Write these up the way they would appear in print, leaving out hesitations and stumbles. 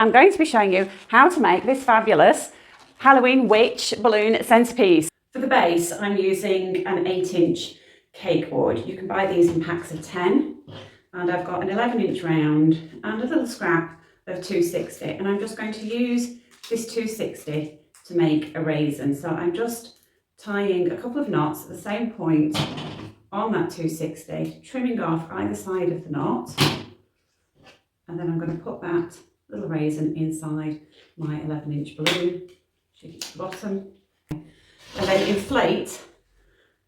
I'm going to be showing you how to make this fabulous Halloween witch balloon centerpiece. For the base, I'm using an 8-inch cake board. You can buy these in packs of 10. And I've got an 11-inch round and a little scrap of 260. And I'm just going to use this 260 to make a raisin. So I'm just tying a couple of knots at the same point on that 260, trimming off either side of the knot. And then I'm going to put that little raisin inside my 11-inch balloon, shake it to the bottom, and then inflate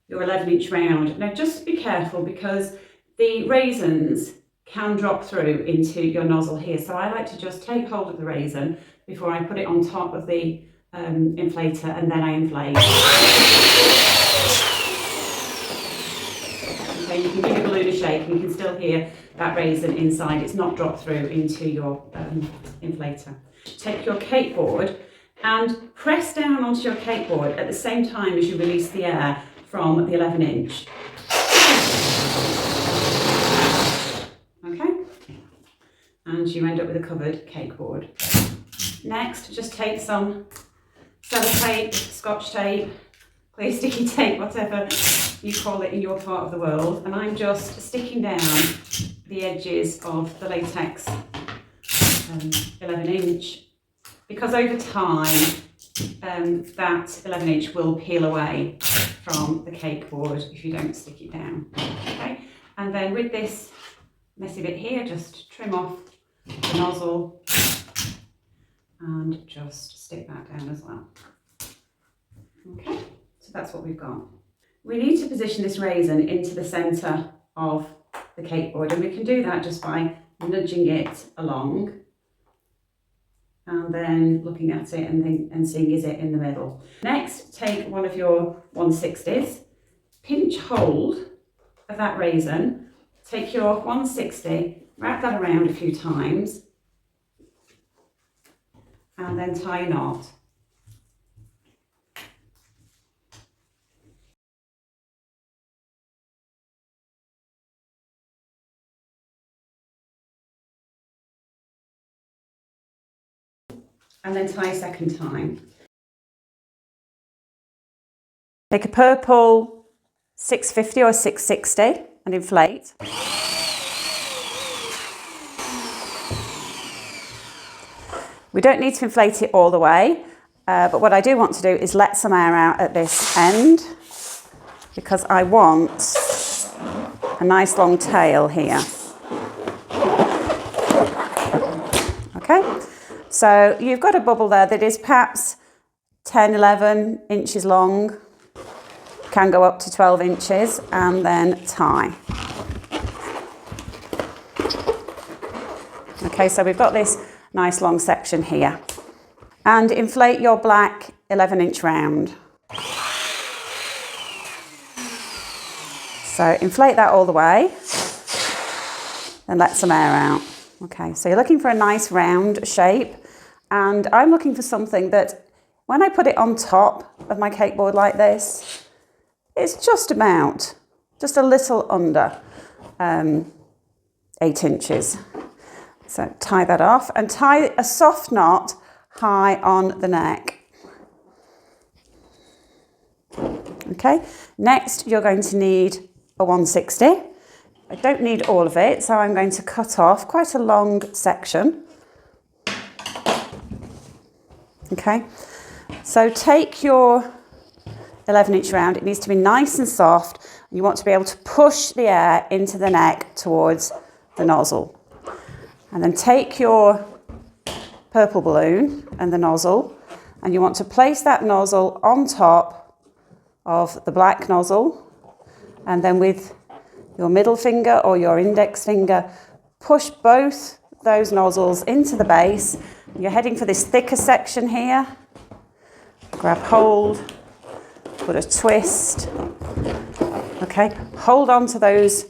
your 11-inch round. Now just be careful because the raisins can drop through into your nozzle here. So I like to just take hold of the raisin before I put it on top of the inflator, and then I inflate. Okay, you can give your balloon a shake and you can still hear that raisin inside. It's not dropped through into your inflator. Take your cake board and press down onto your cake board at the same time as you release the air from the 11-inch. Okay, and you end up with a covered cake board. Next, just take some sellotape, scotch tape, clear sticky tape, whatever you call it in your part of the world, and I'm just sticking down the edges of the latex 11-inch, because over time that 11-inch will peel away from the cake board if you don't stick it down. Okay, and then with this messy bit here, just trim off the nozzle and just stick that down as well. Okay, so that's what we've got. We need to position this raisin into the centre of the cake board, and we can do that just by nudging it along and then looking at it and seeing, is it in the middle. Next, take one of your 160s, pinch hold of that raisin, take your 160, wrap that around a few times, and then tie a knot. And then tie a second time. Take a purple 650 or 660 and inflate. We don't need to inflate it all the way, but what I do want to do is let some air out at this end because I want a nice long tail here. Okay. So you've got a bubble there that is perhaps 10, 11 inches long, can go up to 12 inches, and then tie. Okay, so we've got this nice long section here. And inflate your black 11-inch round. So inflate that all the way, and let some air out. Okay, so you're looking for a nice round shape. And I'm looking for something that, when I put it on top of my cake board like this, it's just a little under 8 inches. So tie that off and tie a soft knot high on the neck. Okay, next you're going to need a 160. I don't need all of it, so I'm going to cut off quite a long section. Okay, so take your 11-inch round. It needs to be nice and soft. You want to be able to push the air into the neck towards the nozzle. And then take your purple balloon and the nozzle, and you want to place that nozzle on top of the black nozzle, and then with your middle finger or your index finger, push both those nozzles into the base. You're heading for this thicker section here. Grab hold, put a twist. Okay, hold on to those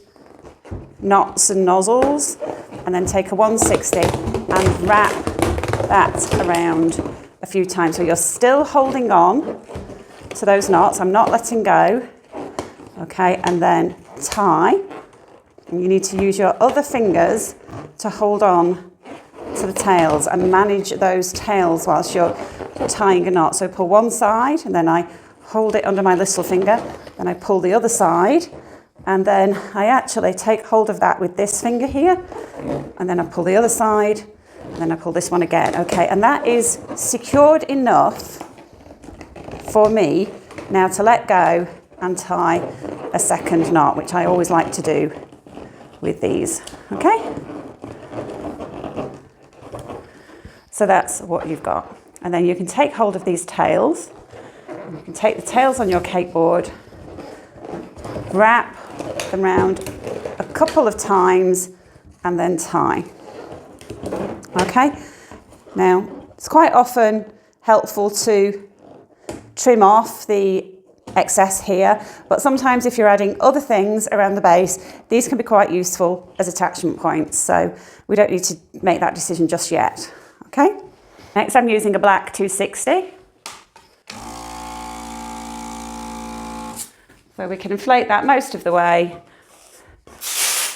knots and nozzles, and then take a 160 and wrap that around a few times. So you're still holding on to those knots. I'm not letting go. Okay, and then tie. And you need to use your other fingers to hold on onto the tails and manage those tails whilst you're tying a knot. So pull one side and then I hold it under my little finger, then I pull the other side, and then I actually take hold of that with this finger here, and then I pull the other side, and then I pull this one again. Okay, and that is secured enough for me now to let go and tie a second knot, which I always like to do with these. Okay, so that's what you've got. And then you can take hold of these tails. You can take the tails on your cake board, wrap them round a couple of times, and then tie. Okay, now it's quite often helpful to trim off the excess here, but sometimes if you're adding other things around the base, these can be quite useful as attachment points, so we don't need to make that decision just yet. Okay, next I'm using a black 260. So we can inflate that most of the way,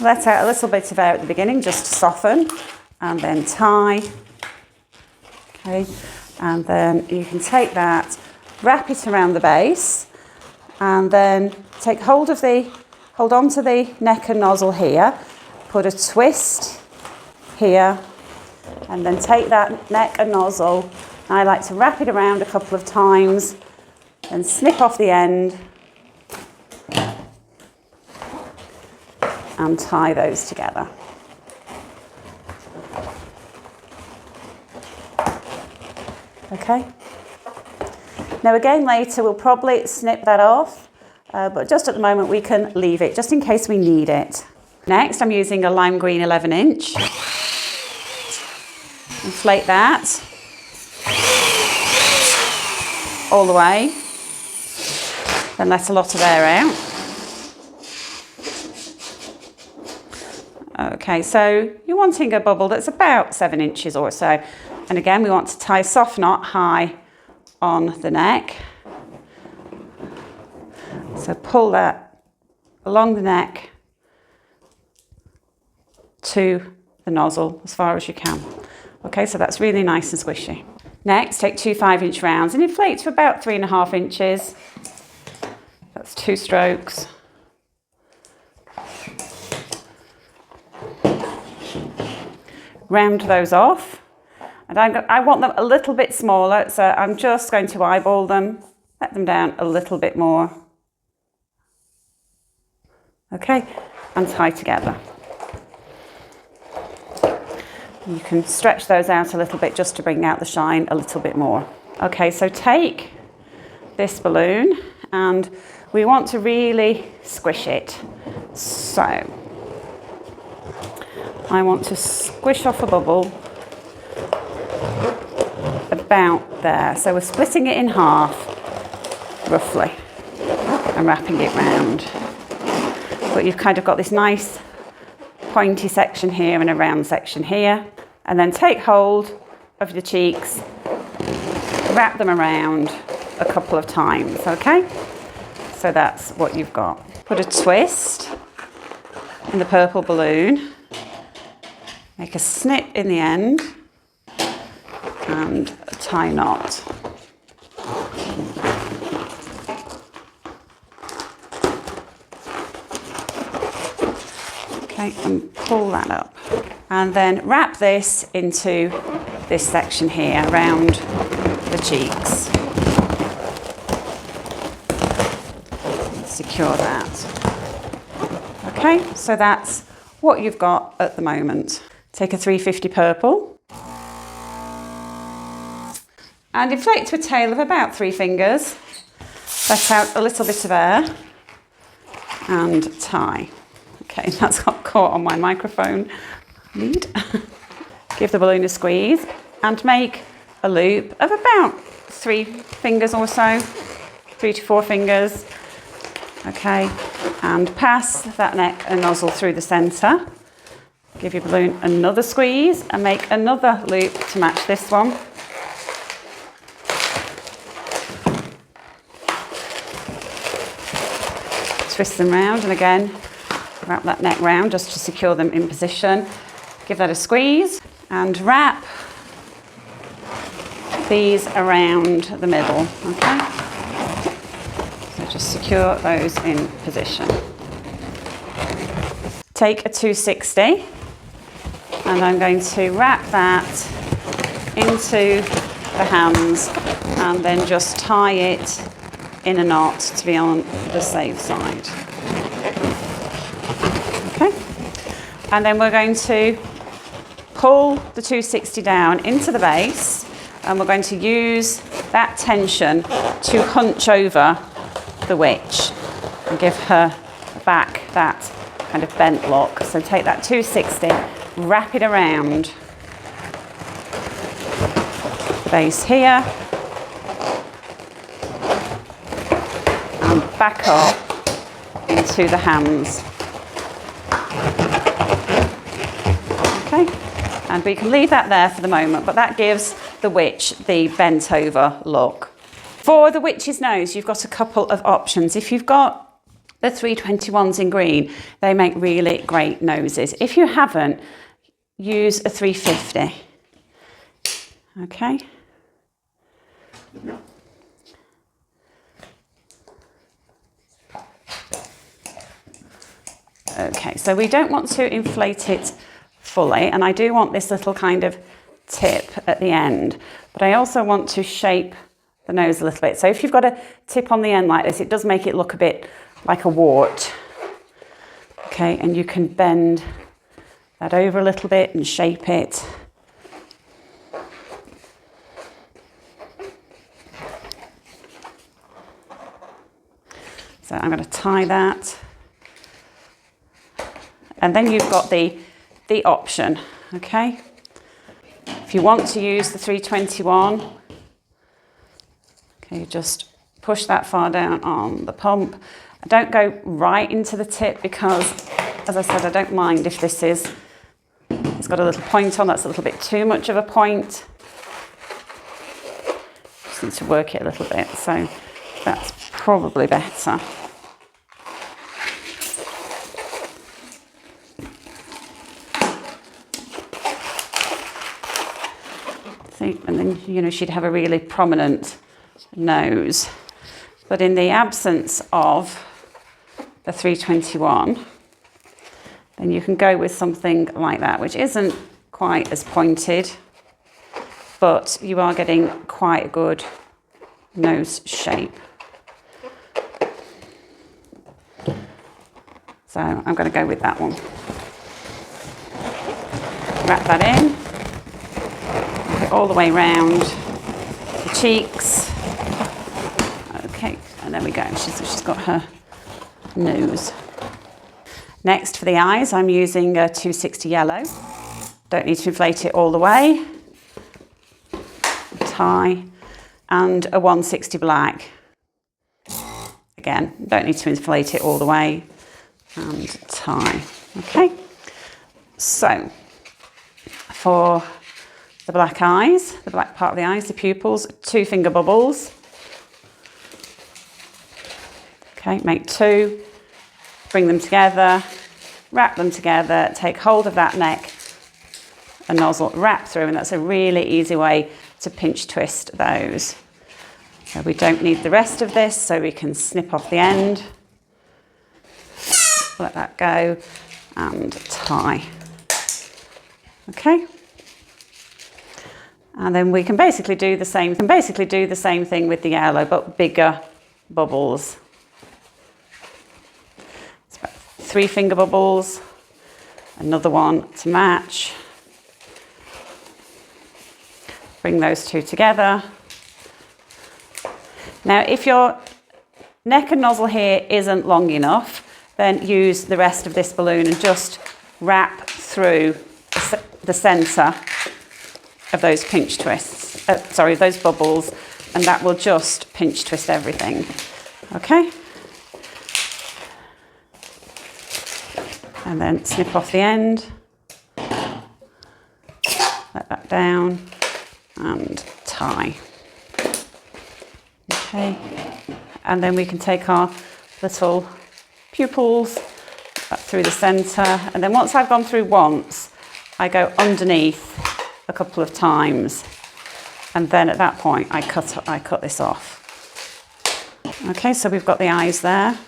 let out a little bit of air at the beginning just to soften, and then tie. Okay, and then you can take that, wrap it around the base, and then take hold onto the neck and nozzle here, put a twist here, and then take that neck and nozzle. I like to wrap it around a couple of times and snip off the end and tie those together. Okay. Now again, later we'll probably snip that off, but just at the moment we can leave it just in case we need it. Next I'm using a lime green 11-inch. Inflate that all the way, then let a lot of air out. Okay, so you're wanting a bubble that's about 7 inches or so. And again, we want to tie a soft knot high on the neck. So pull that along the neck to the nozzle as far as you can. Okay, so that's really nice and squishy. Next, take 2 5-inch rounds and inflate to about 3.5 inches. That's 2 strokes. Round those off, and I want them a little bit smaller, so I'm just going to eyeball them, let them down a little bit more. Okay, and tie together. You can stretch those out a little bit just to bring out the shine a little bit more. Okay, so take this balloon and we want to really squish it. So I want to squish off a bubble about there. So we're splitting it in half, roughly, and wrapping it round. But you've kind of got this nice pointy section here and a round section here. And then take hold of the cheeks, wrap them around a couple of times, okay? So that's what you've got. Put a twist in the purple balloon. Make a snip in the end and a tie knot. Okay, and pull that up. And then wrap this into this section here around the cheeks. Secure that. Okay, so that's what you've got at the moment. Take a 350 purple and inflate to a tail of about 3 fingers. Let out a little bit of air and tie. Okay, that's got caught on my microphone lead. Give the balloon a squeeze and make a loop of about 3 fingers or so, 3 to 4 fingers. Okay, and pass that neck and nozzle through the centre. Give your balloon another squeeze and make another loop to match this one. Twist them round and again wrap that neck round just to secure them in position. Give that a squeeze and wrap these around the middle, okay? So just secure those in position. Take a 260 and I'm going to wrap that into the hands and then just tie it in a knot to be on the safe side. Okay, and then we're going to pull the 260 down into the base and we're going to use that tension to hunch over the witch and give her back that kind of bent look. So take that 260, wrap it around the base here and back up into the hands. Okay, and we can leave that there for the moment, but that gives the witch the bent over look. For the witch's nose, you've got a couple of options. If you've got the 321s in green, they make really great noses. If you haven't, use a 350. Okay. Okay, so we don't want to inflate it fully, and I do want this little kind of tip at the end, but I also want to shape the nose a little bit. So if you've got a tip on the end like this, it does make it look a bit like a wart. Okay, and you can bend that over a little bit and shape it. So I'm going to tie that. And then you've got the option, okay? If you want to use the 321, okay, you just push that far down on the pump. Don't go right into the tip because, as I said, I don't mind if this is, it's got a little point on, that's a little bit too much of a point. Just need to work it a little bit, so that's probably better. See, and then, you know, she'd have a really prominent nose. But in the absence of the 321, then you can go with something like that, which isn't quite as pointed, but you are getting quite a good nose shape. So I'm going to go with that one. Wrap that in, wrap it all the way around the cheeks. Okay, and there we go. She's got her nose. Next, for the eyes, I'm using a 260 yellow. Don't need to inflate it all the way. Tie, and a 160 black. Again, don't need to inflate it all the way, and tie. Okay, so for the black eyes, the black part of the eyes, the pupils, 2 finger bubbles. Okay, make 2, bring them together, wrap them together, take hold of that neck and nozzle, wrap through, and that's a really easy way to pinch twist those. So we don't need the rest of this, so we can snip off the end, let that go, and tie. Okay, and then we can basically do the same thing with the yellow, but bigger bubbles. 3 finger bubbles, another one to match. Bring those 2 together. Now, if your neck and nozzle here isn't long enough, then use the rest of this balloon and just wrap through the centre of those pinch twists, those bubbles, and that will just pinch twist everything. Okay? And then snip off the end, let that down, and tie. Okay, and then we can take our little pupils up through the centre, and then once I've gone through once, I go underneath a couple of times. And then at that point, I cut this off. Okay, so we've got the eyes there.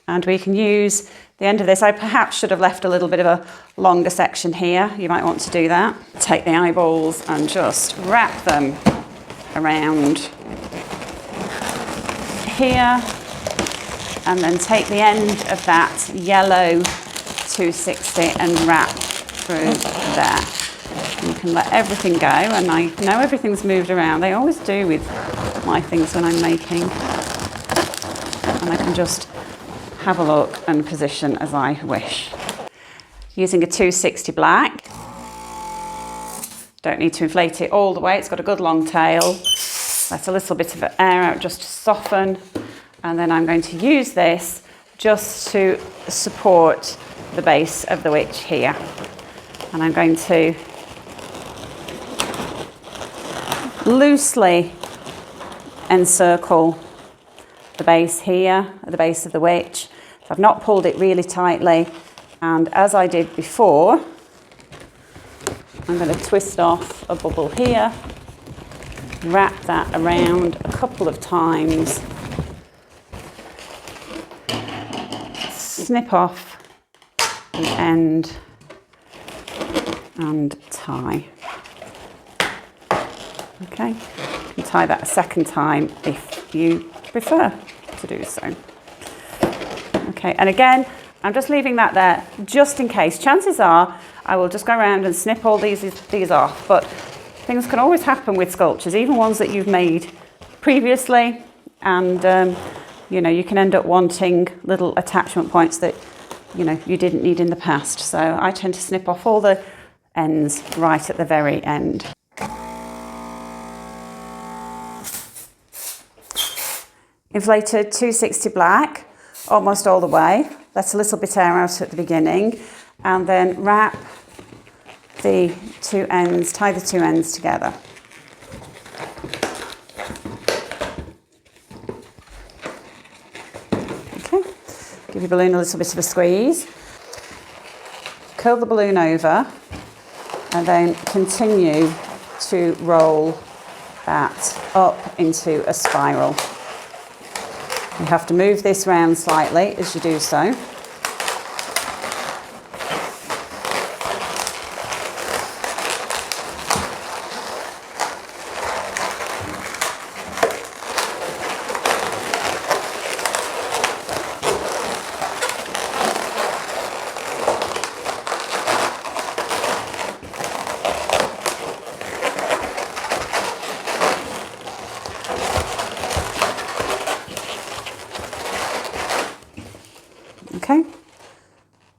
And we can use the end of this. I perhaps should have left a little bit of a longer section here. You might want to do that. Take the eyeballs and just wrap them around here. And then take the end of that yellow 260 and wrap through there. You can let everything go, and I know everything's moved around. They always do with my things when I'm making. And I can just have a look and position as I wish. Using a 260 black. Don't need to inflate it all the way. It's got a good long tail. Let a little bit of air out just to soften. And then I'm going to use this just to support the base of the witch here. And I'm going to loosely encircle the base here, at the base of the witch. So I've not pulled it really tightly, and as I did before, I'm going to twist off a bubble here, wrap that around a couple of times, snip off the end and tie. Okay, you can tie that a second time if you prefer to do so. Okay, and again, I'm just leaving that there just in case. Chances are I will just go around and snip all these off, but things can always happen with sculptures, even ones that you've made previously, and you know, you can end up wanting little attachment points that, you know, you didn't need in the past. So I tend to snip off all the ends right at the very end. Inflated 260 black almost all the way. Let a little bit air out at the beginning, and then wrap the two ends, tie the two ends together. Okay, give your balloon a little bit of a squeeze. Curl the balloon over and then continue to roll that up into a spiral. You have to move this round slightly as you do so. Okay,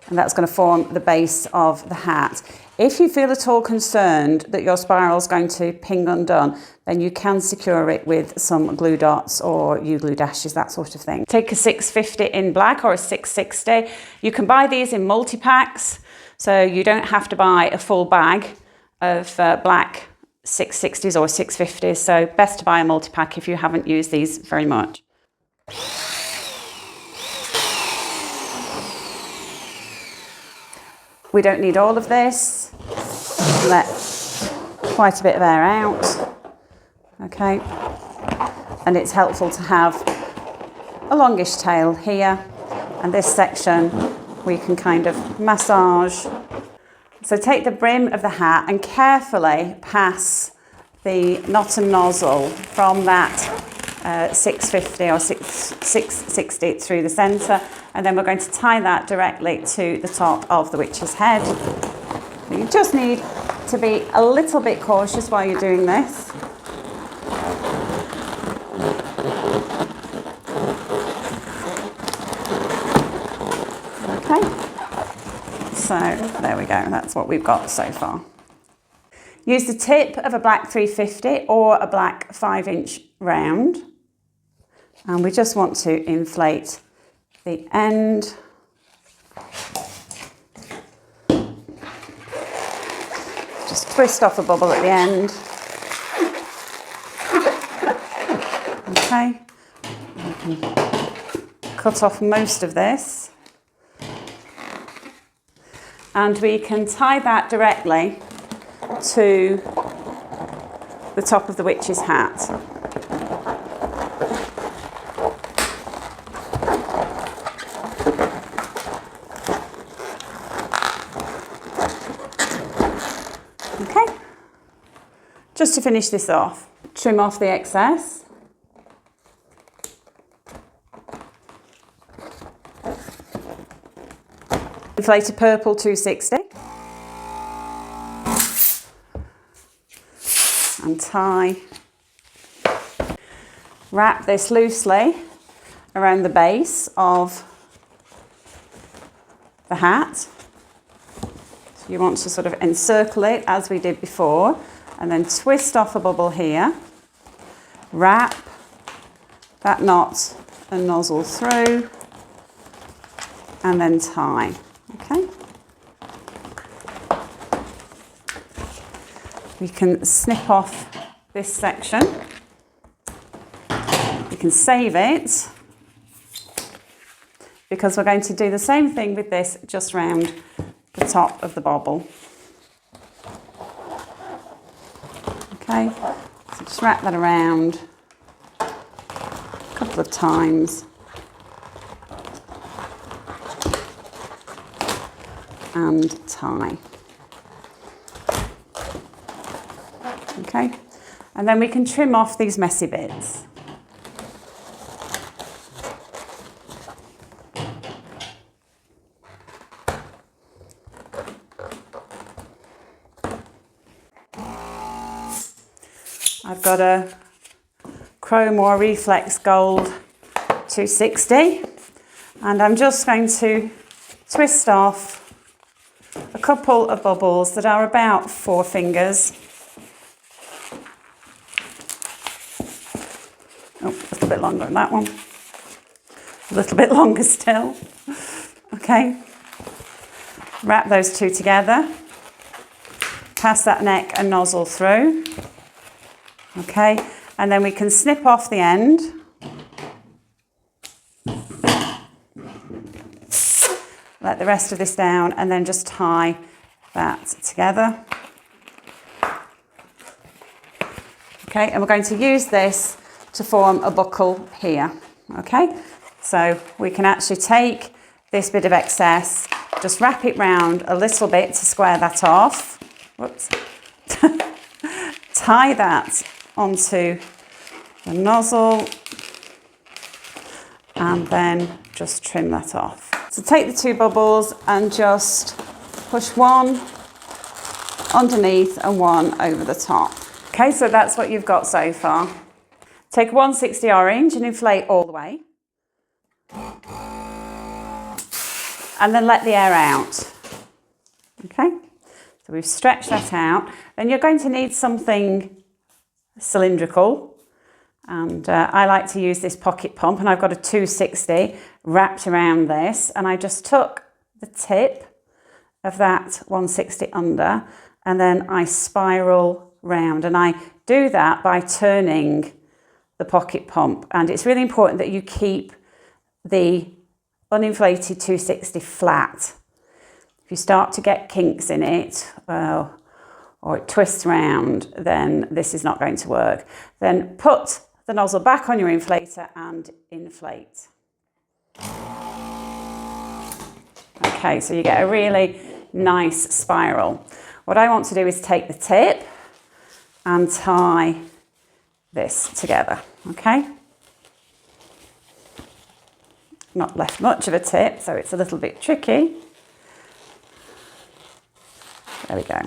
and that's going to form the base of the hat. If you feel at all concerned that your spiral is going to ping undone, then you can secure it with some glue dots or U-glue dashes, that sort of thing. Take a 650 in black or a 660. You can buy these in multi-packs, so you don't have to buy a full bag of black 660s or 650s, so best to buy a multi-pack if you haven't used these very much. We don't need all of this. Let quite a bit of air out. Okay. And it's helpful to have a longish tail here. And this section we can kind of massage. So take the brim of the hat and carefully pass the knot and nozzle from that 650 or 660 through the centre, and then we're going to tie that directly to the top of the witch's head. You just need to be a little bit cautious while you're doing this. Okay, so there we go, that's what we've got so far. Use the tip of a black 350 or a black 5-inch round, and we just want to inflate the end. Just twist off a bubble at the end. Okay, we can cut off most of this. and we can tie that directly to the top of the witch's hat. Okay, just to finish this off, trim off the excess. Inflated purple 260. And tie. Wrap this loosely around the base of the hat. So you want to sort of encircle it as we did before, and then twist off a bubble here. Wrap that knot and nozzle through, and then tie. Okay. We can snip off this section. We can save it because we're going to do the same thing with this just round the top of the bobble. Okay, so just wrap that around a couple of times. And tie. Okay, and then we can trim off these messy bits. I've got a chrome or reflex gold 260, and I'm just going to twist off a couple of bubbles that are about 4 fingers. Oh, a little bit longer than that one. A little bit longer still. Okay. Wrap those two together. Pass that neck and nozzle through. Okay. And then we can snip off the end. Let the rest of this down and then just tie that together. Okay, and we're going to use this to form a buckle here. Okay, so we can actually take this bit of excess, just wrap it round a little bit to square that off. Whoops. Tie that onto the nozzle and then just trim that off. So take the 2 bubbles and just push one underneath and one over the top. Okay, so that's what you've got so far. Take a 160 orange and inflate all the way. And then let the air out. Okay, so we've stretched that out. Then you're going to need something cylindrical. And I like to use this pocket pump, and I've got a 260 wrapped around this, and I just took the tip of that 160 under, and then I spiral round, and I do that by turning the pocket pump. And it's really important that you keep the uninflated 260 flat. If you start to get kinks in it, or it twists round, then this is not going to work. Then put the nozzle back on your inflator and inflate. Okay, so you get a really nice spiral. What I want to do is take the tip and tie this together, okay? Not left much of a tip, so it's a little bit tricky. There we go.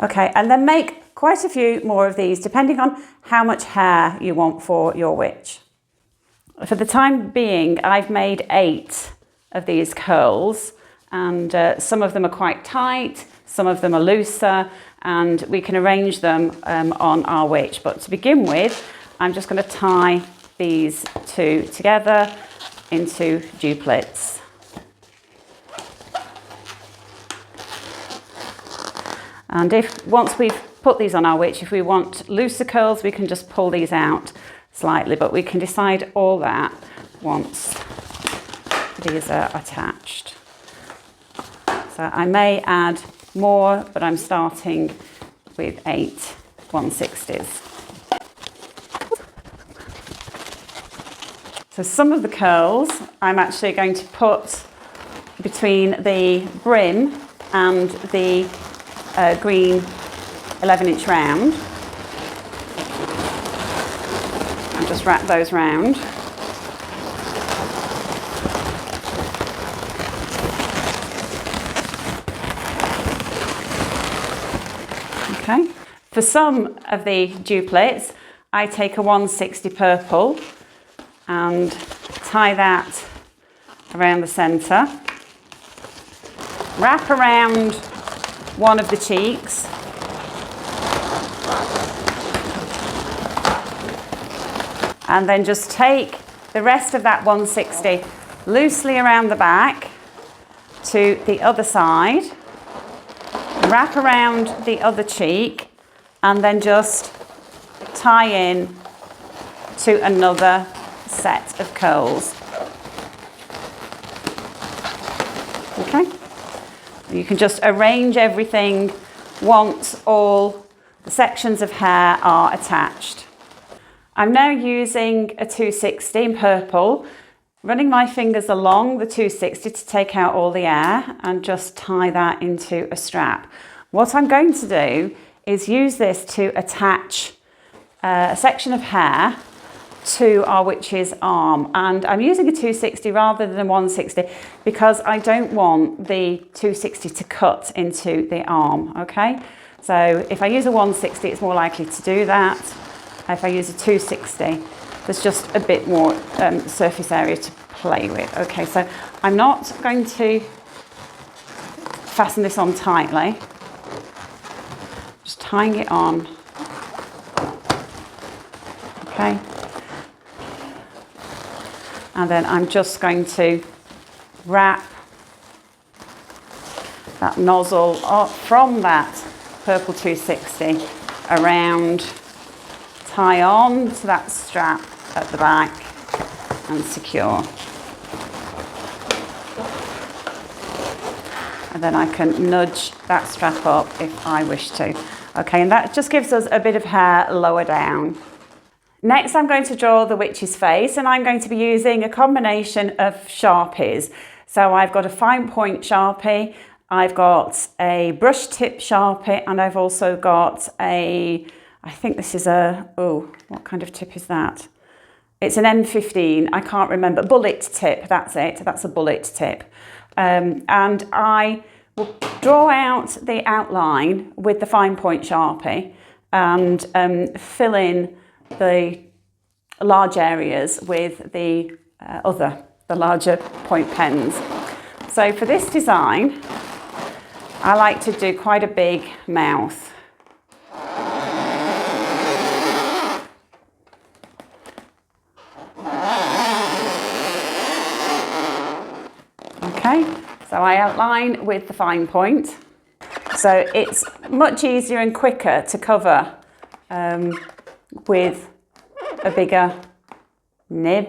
Okay, and then make quite a few more of these, depending on how much hair you want for your witch. For the time being, I've made 8 of these curls, and some of them are quite tight, some of them are looser, and we can arrange them on our witch. But to begin with, I'm just going to tie these 2 together into duplets. And once we've put these on our witch, if we want looser curls, we can just pull these out slightly, but we can decide all that once these are attached. So I may add more, but I'm starting with 8 1/60s. So some of the curls I'm actually going to put between the brim and the green 11-inch round. And just wrap those round. Okay. For some of the duplets, I take a 160 purple and tie that around the centre. Wrap around one of the cheeks. And then just take the rest of that 160 loosely around the back to the other side. Wrap around the other cheek and then just tie in to another set of curls. Okay, you can just arrange everything once all the sections of hair are attached. I'm now using a 260 in purple, running my fingers along the 260 to take out all the air and just tie that into a strap. What I'm going to do is use this to attach a section of hair to our witch's arm, and I'm using a 260 rather than a 160 because I don't want the 260 to cut into the arm. Okay, so if I use a 160 it's more likely to do that. If I use a 260 there's just a bit more surface area to play with. Okay, so I'm not going to fasten this on tightly, just tying it on. Okay. And then I'm just going to wrap that nozzle up from that purple 260 around, tie on to that strap at the back and secure. And then I can nudge that strap up if I wish to. Okay, and that just gives us a bit of hair lower down. Next, I'm going to draw the witch's face, and I'm going to be using a combination of Sharpies. So I've got a fine point Sharpie, I've got a brush tip Sharpie, and I've also got a, I think this is a, oh, what kind of tip is that? It's an M15, I can't remember, bullet tip, that's it, that's a bullet tip. And I will draw out the outline with the fine point Sharpie and fill in the large areas with the larger point pens. So for this design, I like to do quite a big mouth. Okay, so I outline with the fine point. So it's much easier and quicker to cover with a bigger nib.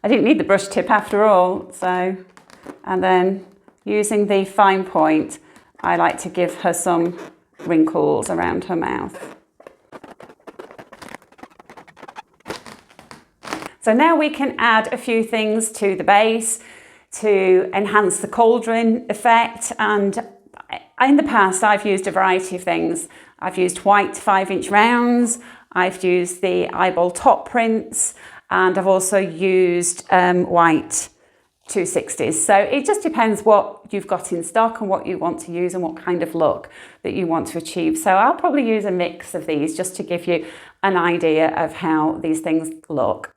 I didn't need the brush tip after all, so, and then using the fine point, I like to give her some wrinkles around her mouth. So now we can add a few things to the base to enhance the cauldron effect, and in the past I've used a variety of things. I've used white 5-inch rounds, I've used the eyeball top prints, and I've also used white 260s. So it just depends what you've got in stock and what you want to use and what kind of look that you want to achieve. So I'll probably use a mix of these just to give you an idea of how these things look.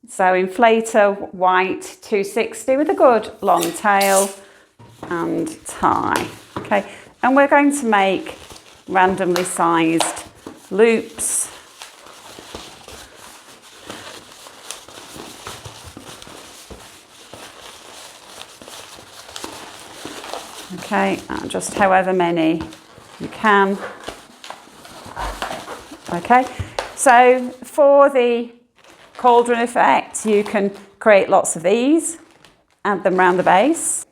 So inflator white 260 with a good long tail and tie. Okay, and we're going to make randomly sized loops. Okay, and just however many you can. Okay, so for the cauldron effect, you can create lots of these, add them around the base.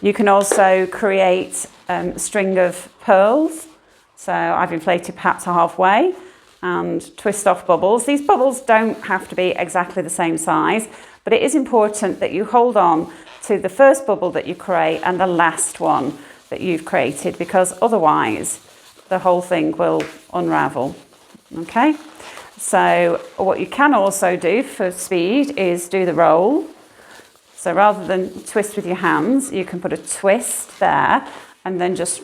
You can also create a string of pearls. So I've inflated perhaps halfway and twist off bubbles. These bubbles don't have to be exactly the same size, but it is important that you hold on to the first bubble that you create and the last one that you've created, because otherwise the whole thing will unravel. Okay, so what you can also do for speed is do the roll. So rather than twist with your hands, you can put a twist there and then just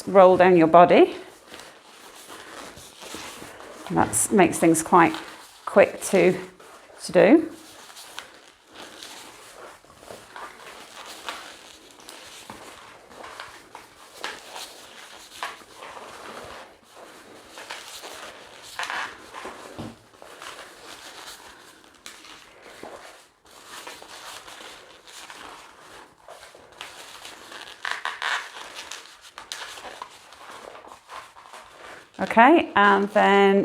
roll down your body. And that makes things quite quick to do. Okay, and then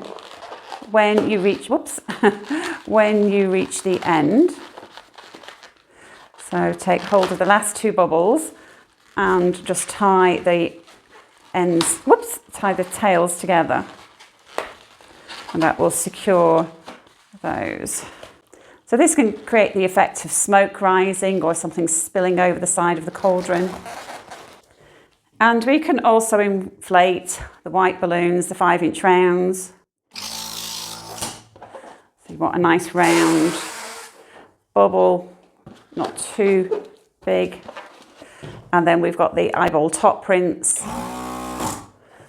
when you reach, when you reach the end, so take hold of the last two bubbles and just tie the ends, tie the tails together, and that will secure those. So this can create the effect of smoke rising or something spilling over the side of the cauldron. And we can also inflate the white balloons, the 5-inch rounds. So you want a nice round bubble, not too big. And then we've got the eyeball top prints.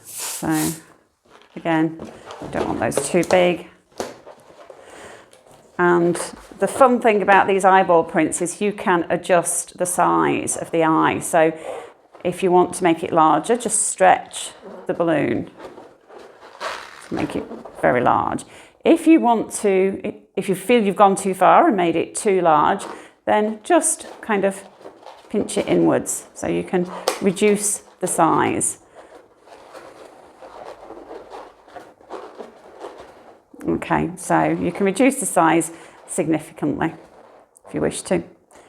So again, don't want those too big. And the fun thing about these eyeball prints is you can adjust the size of the eye. So if you want to make it larger, just stretch the balloon to make it very large. If you want to, if you feel you've gone too far and made it too large, then just kind of pinch it inwards so you can reduce the size. Okay, so you can reduce the size significantly if you wish to.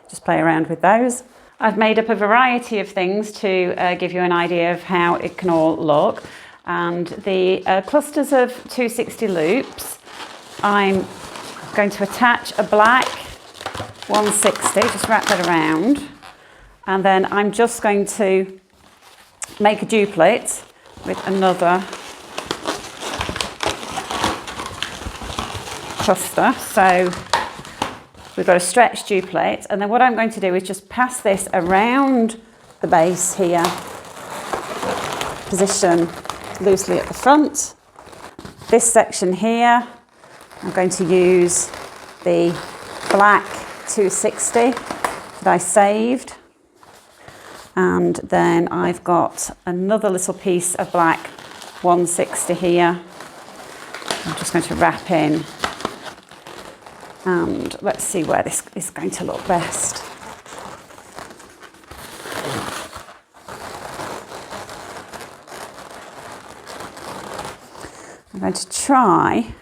Just play around with those. I've made up a variety of things to give you an idea of how it can all look. And the clusters of 260 loops, I'm going to attach a black 160, just wrap that around. And then I'm just going to make a duplicate with another cluster. So we've got a stretch duplicate, and then what I'm going to do is just pass this around the base here, position loosely at the front. This section here, I'm going to use the black 260 that I saved, and then I've got another little piece of black 160 here. I'm just going to wrap in. And let's see where this is going to look best. I'm going to try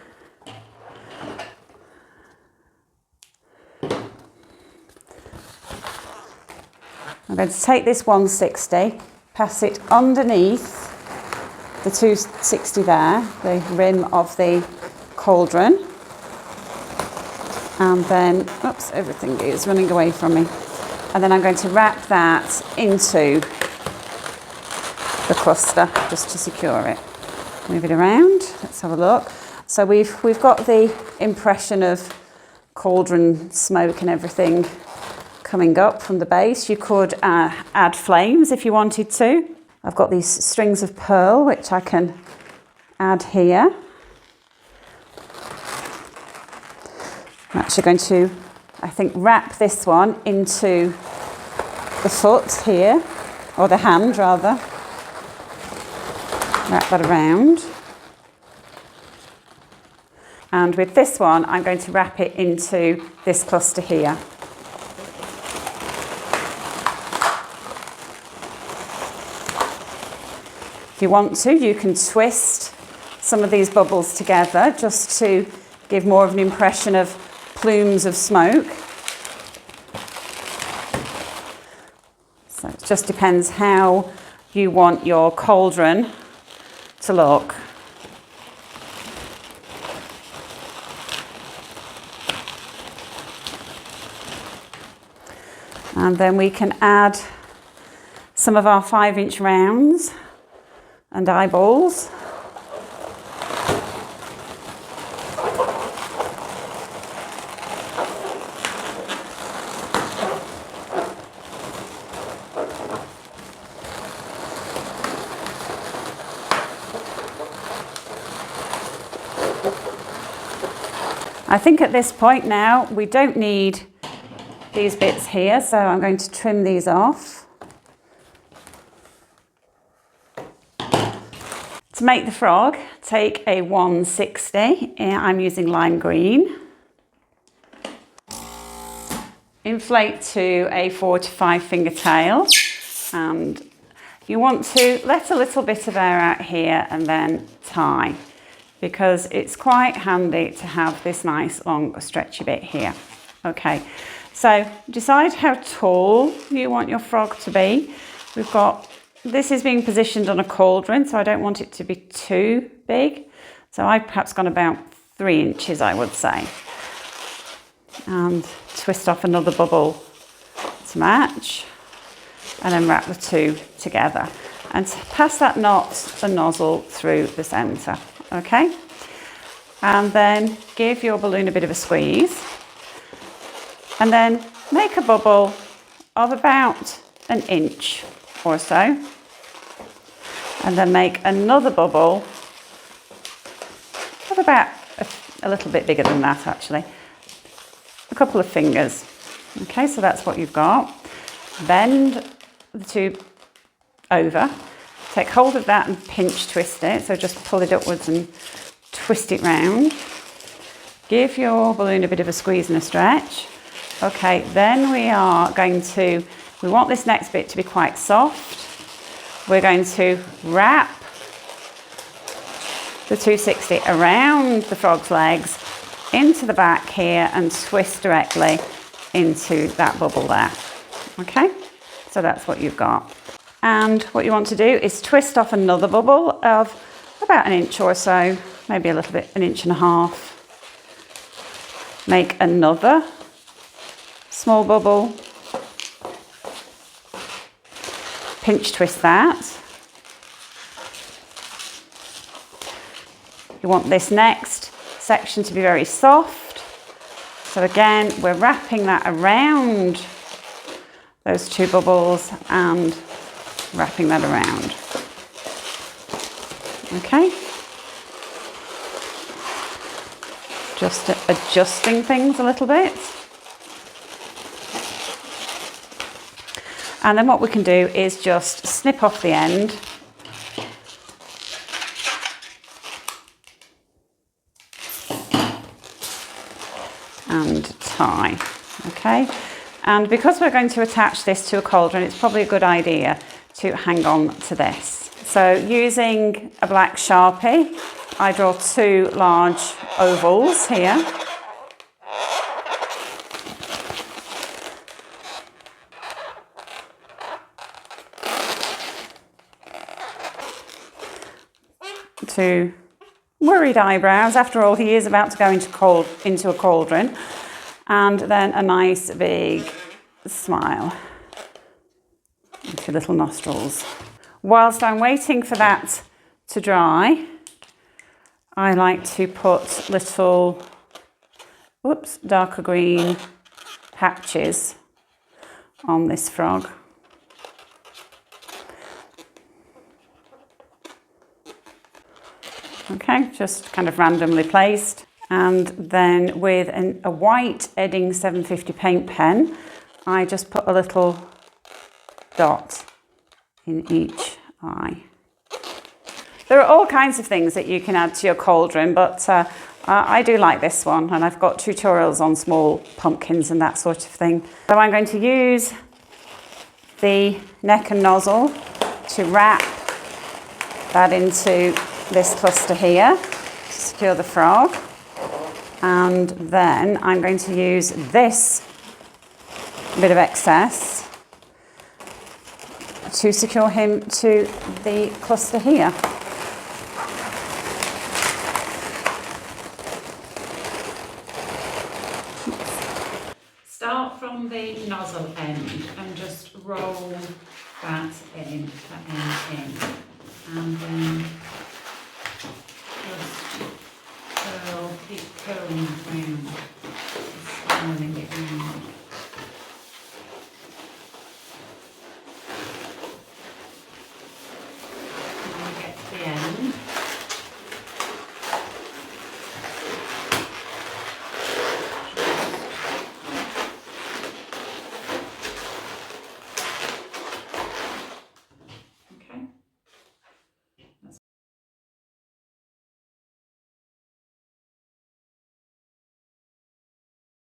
I'm going to take this 160, pass it underneath the 260 there, the rim of the cauldron. And then, oops, everything is running away from me. And then I'm going to wrap that into the cluster just to secure it. Move it around, let's have a look. So we've got the impression of cauldron smoke and everything coming up from the base. You could add flames if you wanted to. I've got these strings of pearl which I can add here. I'm actually going to, I think, wrap this one into the foot here, or the hand rather. Wrap that around. And with this one, I'm going to wrap it into this cluster here. If you want to, you can twist some of these bubbles together just to give more of an impression of plumes of smoke. So it just depends how you want your cauldron to look. And then we can add some of our 5-inch rounds and eyeballs. I think at this point now we don't need these bits here, so I'm going to trim these off. To make the frog, take a 160, I'm using lime green. Inflate to a 4 to 5 finger tail, and you want to let a little bit of air out here and then tie, because it's quite handy to have this nice long stretchy bit here. Okay, so decide how tall you want your frog to be. We've got, this is being positioned on a cauldron, so I don't want it to be too big. So I've perhaps gone about 3 inches, I would say. And twist off another bubble to match, and then wrap the two together. And pass that knot, the nozzle, through the centre, okay? And then give your balloon a bit of a squeeze. And then make a bubble of about 1 inch or so. And then make another bubble of about a little bit bigger than that, actually. A couple of fingers. Okay, so that's what you've got. Bend the tube over. Take hold of that and pinch twist it. So just pull it upwards and twist it round. Give your balloon a bit of a squeeze and a stretch. Okay, then we want this next bit to be quite soft. We're going to wrap the 260 around the frog's legs, into the back here, and twist directly into that bubble there. Okay, so that's what you've got. And what you want to do is twist off another bubble of about 1 inch or so, maybe a little bit, 1.5 inches. Make another small bubble, pinch twist that. You want this next section to be very soft. So again, we're wrapping that around those 2 bubbles and wrapping that around. Okay. Just adjusting things a little bit. And then what we can do is just snip off the end. And tie, okay? And because we're going to attach this to a cauldron, it's probably a good idea to hang on to this. So using a black Sharpie, I draw 2 large ovals here. To worried eyebrows. After all, he is about to go into a cauldron. And then a nice big smile. And 2 little nostrils. Whilst I'm waiting for that to dry, I like to put little, darker green patches on this frog. Okay, just kind of randomly placed. And then with a white Edding 750 paint pen, I just put a little dot in each eye. There are all kinds of things that you can add to your cauldron, but I do like this one, and I've got tutorials on small pumpkins and that sort of thing. So I'm going to use the neck and nozzle to wrap that into this cluster here to secure the frog. And then I'm going to use this bit of excess to secure him to the cluster here. Start from the nozzle end and just roll that in, and then just keep curling that round, swirling it round.